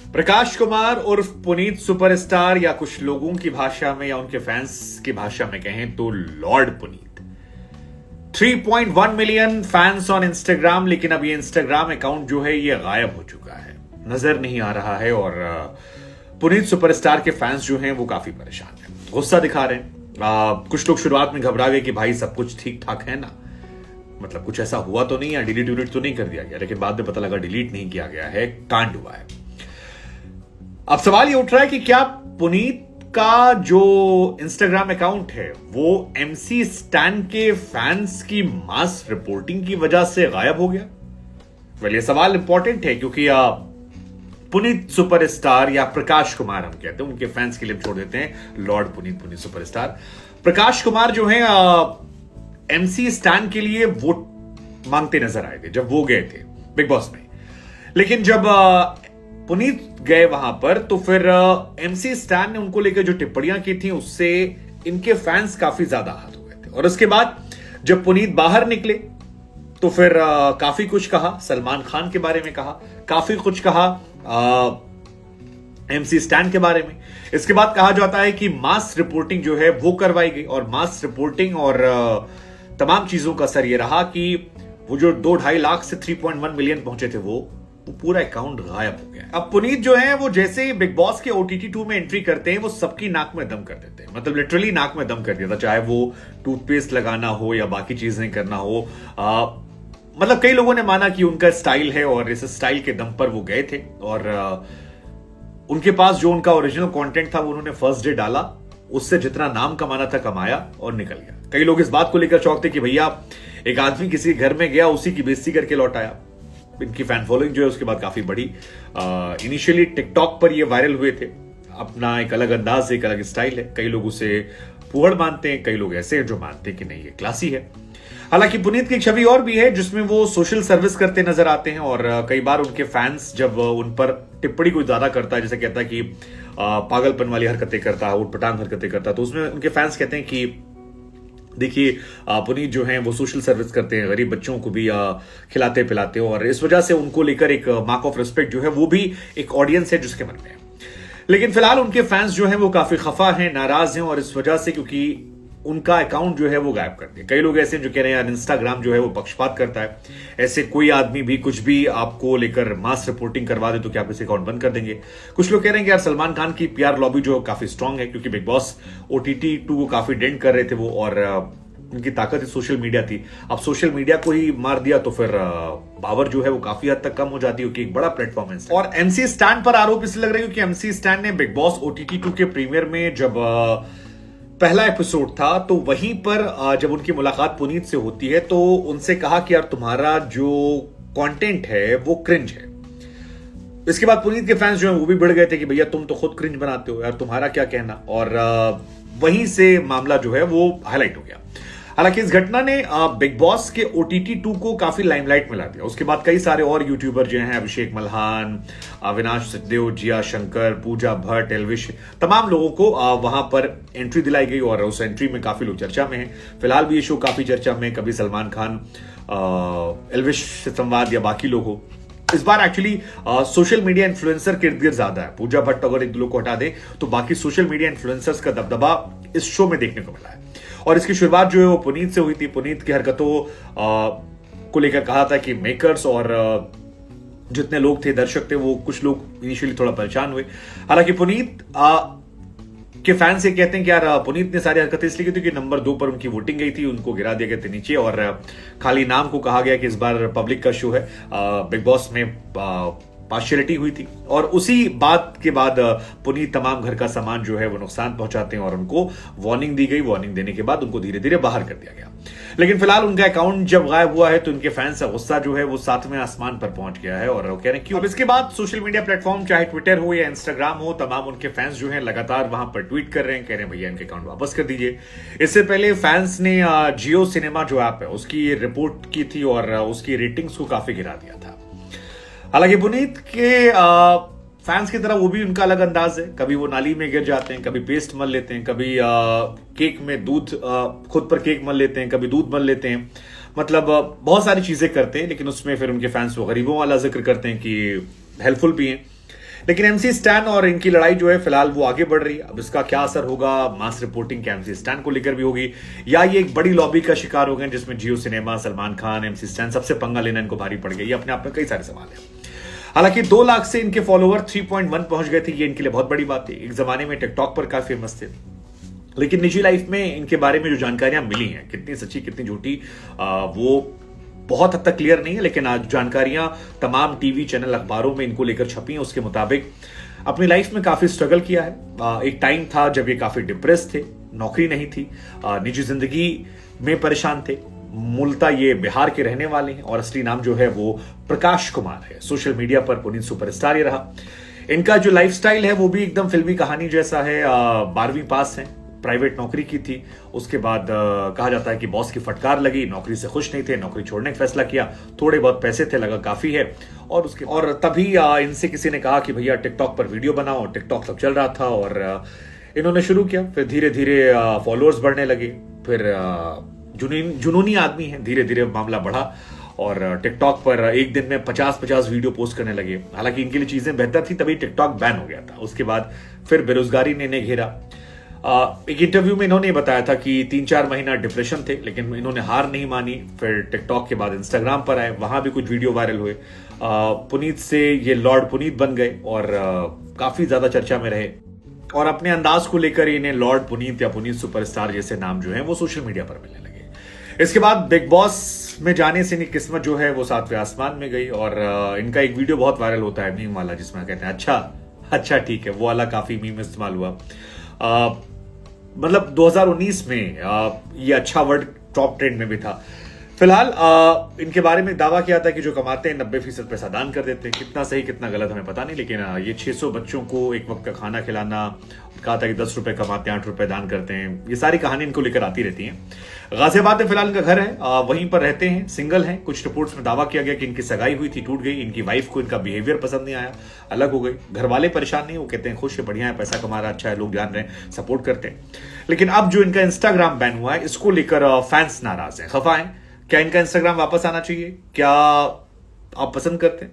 प्रकाश कुमार उर्फ पुनीत सुपरस्टार, या कुछ लोगों की भाषा में या उनके फैंस की भाषा में कहें तो Lord Puneet. 3.1 million fans on Instagram, लेकिन अब ये इंस्टाग्राम अकाउंट जो है ये गायब हो चुका है, नजर नहीं आ रहा है। और पुनीत सुपरस्टार के फैंस जो हैं वो काफी परेशान हैं, गुस्सा दिखा रहे हैं। कुछ लोग शुरुआत में घबरा गए कि भाई सब कुछ ठीक ठाक है ना, मतलब कुछ ऐसा हुआ तो नहीं है, डिलीट तो नहीं कर दिया गया। लेकिन बाद में पता लगा डिलीट नहीं किया गया है, कांड हुआ है। अब सवाल ये उठ रहा है कि क्या पुनीत का जो इंस्टाग्राम अकाउंट है वो MC स्टैन के फैंस की मास रिपोर्टिंग की वजह से गायब हो गया। वेल, ये सवाल इंपॉर्टेंट है क्योंकि पुनीत सुपरस्टार या प्रकाश कुमार हम कहते हैं, उनके फैंस के लिए छोड़ देते हैं लॉर्ड पुनीत सुपरस्टार। प्रकाश कुमार जो है MC स्टैन के लिए वोट मांगते नजर आए थे जब वो गए थे बिग बॉस में। लेकिन जब पुनीत गए वहां पर तो फिर MC स्टैन ने उनको लेकर जो टिप्पणियां की थी उससे इनके फैंस काफी ज्यादा आहत हुए थे। और उसके बाद जब पुनीत बाहर निकले तो फिर काफी कुछ कहा, सलमान खान के बारे में कहा, काफी कुछ कहा MC स्टैन के बारे में। इसके बाद कहा जाता है कि मास रिपोर्टिंग जो है वो करवाई गई, और मास रिपोर्टिंग और तमाम चीजों का असर ये रहा कि वो जो 2-2.5 लाख से 3.1 मिलियन पहुंचे थे वो पूरा अकाउंट गायब हो गया। अब पुनीत जो है वो जैसे ही बिग बॉस के OTT 2 में एंट्री करते हैं वो सबकी नाक में दम कर देते हैं, मतलब लिटरली नाक में दम कर दिया था, चाहे वो टूथपेस्ट लगाना हो या बाकी चीजें करना हो। मतलब कई लोगों ने माना कि उनका स्टाइल है और इस स्टाइल के दम पर वो गए थे। और उनके पास जो उनका ओरिजिनल कंटेंट था वो उन्होंने फर्स्ट डे डाला, उससे जितना नाम कमाना था कमाया और निकल गया। कई लोग इस बात को लेकर चौंक थे कि भैया एक आदमी किसी घर में गया, उसी की बेइज्जती करके लौट आया। इनकी फैन फॉलोइंग जो है उसके बाद काफी बढ़ी। इनिशियली टिकटॉक पर ये वायरल हुए थे, अपना एक अलग अंदाज, एक अलग स्टाइल है। कई लोग उसे फूहड़ मानते हैं, कई लोग ऐसे हैं जो मानते हैं कि नहीं ये क्लासी है। हालांकि पुनीत की एक छवि और भी है जिसमें वो सोशल सर्विस करते नजर आते हैं, और कई बार उनके फैंस जब उन पर टिप्पणी कोई ज्यादा करता है, जैसे कहता है कि पागलपन वाली हरकतें करता है, उठपटांग हरकतें करता है, तो उसमें उनके फैंस कहते हैं कि देखिए पुनीत जो हैं वो सोशल सर्विस करते हैं, गरीब बच्चों को भी खिलाते पिलाते हो, और इस वजह से उनको लेकर एक मार्क ऑफ रिस्पेक्ट जो है वो भी एक ऑडियंस है जिसके मन में है। लेकिन फिलहाल उनके फैंस जो हैं वो काफी खफा हैं, नाराज हैं, और इस वजह से क्योंकि उनका अकाउंट जो है वो गायब कर दिया। कई लोग ऐसे हैं जो कह रहे हैं यार इंस्टाग्राम जो है वो पक्षपात करता है, ऐसे कोई आदमी भी कुछ भी आपको लेकर मास रिपोर्टिंग करवा दे तो क्या आप इसे अकाउंट बंद कर देंगे। कुछ लोग कह रहे हैं कि यार सलमान खान की PR लॉबी जो काफी स्ट्रांग है, क्योंकि बिग बॉस OTT 2 को काफी डेंट कर रहे थे वो, और उनकी ताकत सोशल मीडिया थी। अब सोशल मीडिया को ही मार दिया तो फिर पावर जो है वो काफी हद तक कम हो जाती है, क्योंकि एक बड़ा प्लेटफॉर्म है। और MC स्टैन पर आरोप इसलिए लग रहे हैं क्योंकि MC स्टैन ने बिग बॉस OTT 2 के प्रीमियर में जब पहला एपिसोड था तो वहीं पर जब उनकी मुलाकात पुनीत से होती है तो उनसे कहा कि यार तुम्हारा जो कंटेंट है वो क्रिंज है। इसके बाद पुनीत के फैंस जो हैं वो भी बढ़ गए थे कि भैया तुम तो खुद क्रिंज बनाते हो यार, तुम्हारा क्या कहना। और वहीं से मामला जो है वो हाईलाइट हो गया। हालांकि इस घटना ने बिग बॉस के OTT 2 को काफी लाइमलाइट में ला दिया। उसके बाद कई सारे और यूट्यूबर जो हैं, अभिषेक मल्हान, अविनाश सचदेव, जिया शंकर, पूजा भट्ट, एल्विश, तमाम लोगों को वहां पर एंट्री दिलाई गई, और उस एंट्री में काफी लोग चर्चा में हैं। फिलहाल भी ये शो काफी चर्चा में, कभी सलमान खान, एल्विश से संवाद या बाकी लोग हो। इस बार एक्चुअली सोशल मीडिया इन्फ्लुएंसर के इर्द गिर्द ज्यादा है। पूजा भट्ट अगर एक दो लोग को हटा दे तो बाकी सोशल मीडिया इन्फ्लुएंसर्स का दबदबा इस शो में देखने को मिला है। और इसकी शुरुआत जो है वो पुनीत से हुई थी। पुनीत की हरकतों को लेकर कहा था कि मेकर्स और जितने लोग थे, दर्शक थे, वो कुछ लोग इनिशियली थोड़ा परेशान हुए। हालांकि पुनीत के फैंस ये कहते हैं कि यार पुनीत ने सारी हरकतें इसलिए की थी कि नंबर 2 पर उनकी वोटिंग गई थी, उनको गिरा दिया गया था नीचे, और खाली नाम को कहा गया कि इस बार पब्लिक का शो है, बिग बॉस में पार्शियलिटी हुई थी। और उसी बात के बाद पुनीत तमाम घर का सामान जो है वो नुकसान पहुंचाते हैं, और उनको वार्निंग दी गई। वार्निंग देने के बाद उनको धीरे धीरे बाहर कर दिया गया। लेकिन फिलहाल उनका अकाउंट जब गायब हुआ है तो उनके फैंस का गुस्सा जो है वो 7वें आसमान पर पहुंच गया है, और वो कह रहे हैं क्यों। अब इसके बाद सोशल मीडिया प्लेटफॉर्म चाहे ट्विटर हो या इंस्टाग्राम हो, तमाम उनके फैंस जो है लगातार वहां पर ट्वीट कर रहे हैं, कह रहे हैं भैया इनके अकाउंट वापस कर दीजिए। इससे पहले फैंस ने जियो सिनेमा जो ऐप है उसकी रिपोर्ट की थी और उसकी रेटिंग्स को काफी गिरा दिया था। हालांकि पुनीत के फैंस की तरह वो भी उनका अलग अंदाज है, कभी वो नाली में गिर जाते हैं, कभी पेस्ट मल लेते हैं, कभी केक में दूध खुद पर केक मल लेते हैं, कभी दूध मल लेते हैं, मतलब बहुत सारी चीजें करते हैं। लेकिन उसमें फिर उनके फैंस वो गरीबों वाला जिक्र करते हैं कि हेल्पफुल भी हैं। लेकिन एमसी स्टैन और इनकी लड़ाई जो है फिलहाल वो आगे बढ़ रही है। अब इसका क्या असर होगा मास रिपोर्टिंग के एमसी स्टैन को लेकर भी होगी, या ये एक बड़ी लॉबी का शिकार हो गए जिसमें Jio cinema, Salman Khan, MC Stan सबसे पंगा लेना इनको भारी पड़ गया। ये अपने आप में कई सारे सवाल है। हालांकि 2 लाख से इनके फॉलोवर 3.1 पहुंच गए थे, ये इनके लिए बहुत बड़ी बात थी। एक जमाने में टिकटॉक पर काफी फेमस थे, लेकिन निजी लाइफ में इनके बारे में जो जानकारियां मिली हैं, कितनी सच्ची कितनी झूठी वो बहुत हद तक क्लियर नहीं है। लेकिन आज जानकारियां तमाम टीवी चैनल अखबारों में इनको लेकर छपी हैं। उसके मुताबिक अपनी लाइफ में काफी स्ट्रगल किया है। एक टाइम था जब ये काफी डिप्रेस थे, नौकरी नहीं थी, निजी जिंदगी में परेशान थे। मूलतः ये बिहार के रहने वाले हैं और असली नाम जो है वो प्रकाश कुमार है। सोशल मीडिया पर पुनीत सुपरस्टार ये रहा। इनका जो लाइफस्टाइल है वो भी एकदम फिल्मी कहानी जैसा है। 12वीं पास है, प्राइवेट नौकरी की थी। उसके बाद कहा जाता है कि बॉस की फटकार लगी, नौकरी से खुश नहीं थे, नौकरी छोड़ने का फैसला किया। थोड़े बहुत पैसे थे, लगा काफी है, और तभी इनसे किसी ने कहा कि भैया टिकटॉक पर वीडियो बनाओ। टिकटॉक सब चल रहा था और इन्होंने शुरू किया। फिर धीरे धीरे फॉलोअर्स बढ़ने लगे। फिर जुनूनी आदमी है, धीरे धीरे मामला बढ़ा और टिकटॉक पर एक दिन में 50-50 वीडियो पोस्ट करने लगे। हालांकि इनके लिए चीजें बेहतर थी, तभी टिकटॉक बैन हो गया था। उसके बाद फिर बेरोजगारी ने इन्हें घेरा। एक इंटरव्यू में इन्होंने बताया था कि 3-4 महीना डिप्रेशन थे, लेकिन इन्होंने हार नहीं मानी। फिर टिकटॉक के बाद इंस्टाग्राम पर आए, वहां भी कुछ वीडियो वायरल हुए। पुनीत से ये लॉर्ड पुनीत बन गए और काफी ज्यादा चर्चा में रहे। और अपने अंदाज को लेकर इन्हें लॉर्ड पुनीत या पुनीत सुपरस्टार जैसे नाम जो है वो सोशल मीडिया पर मिलने लगे। इसके बाद बिग बॉस में जाने से इनकी किस्मत जो है वो 7वें आसमान में गई। और इनका एक वीडियो बहुत वायरल होता है, मीम वाला, जिसमें कहते हैं अच्छा ठीक है, वो वाला काफी मीम इस्तेमाल हुआ। मतलब 2019 में ये अच्छा वर्ड टॉप ट्रेंड में भी था। फिलहाल इनके बारे में दावा किया था कि जो कमाते हैं 90% पैसा दान कर देते हैं। कितना सही कितना गलत हमें पता नहीं, लेकिन ये 600 बच्चों को एक वक्त का खाना खिलाना, कहा था कि 10 रुपए कमाते हैं 8 रुपए दान करते हैं। ये सारी कहानी इनको लेकर आती रहती है। गाजियाबाद में फिलहाल इनका घर है, वहीं पर रहते हैं, सिंगल हैं। कुछ रिपोर्ट्स में दावा किया गया कि इनकी सगाई हुई थी, टूट गई। इनकी वाइफ को इनका बिहेवियर पसंद नहीं आया, अलग हो गई। घर वाले परेशान नहीं, वो कहते हैं खुश है, बढ़िया है, पैसा कमा रहा, अच्छा है, लोग जान रहे हैं, सपोर्ट करते हैं। लेकिन अब जो इनका इंस्टाग्राम बैन हुआ है, इसको लेकर फैंस नाराज हैं, खफा हैं। क्या इनका इंस्टाग्राम वापस आना चाहिए? क्या आप पसंद करते हैं?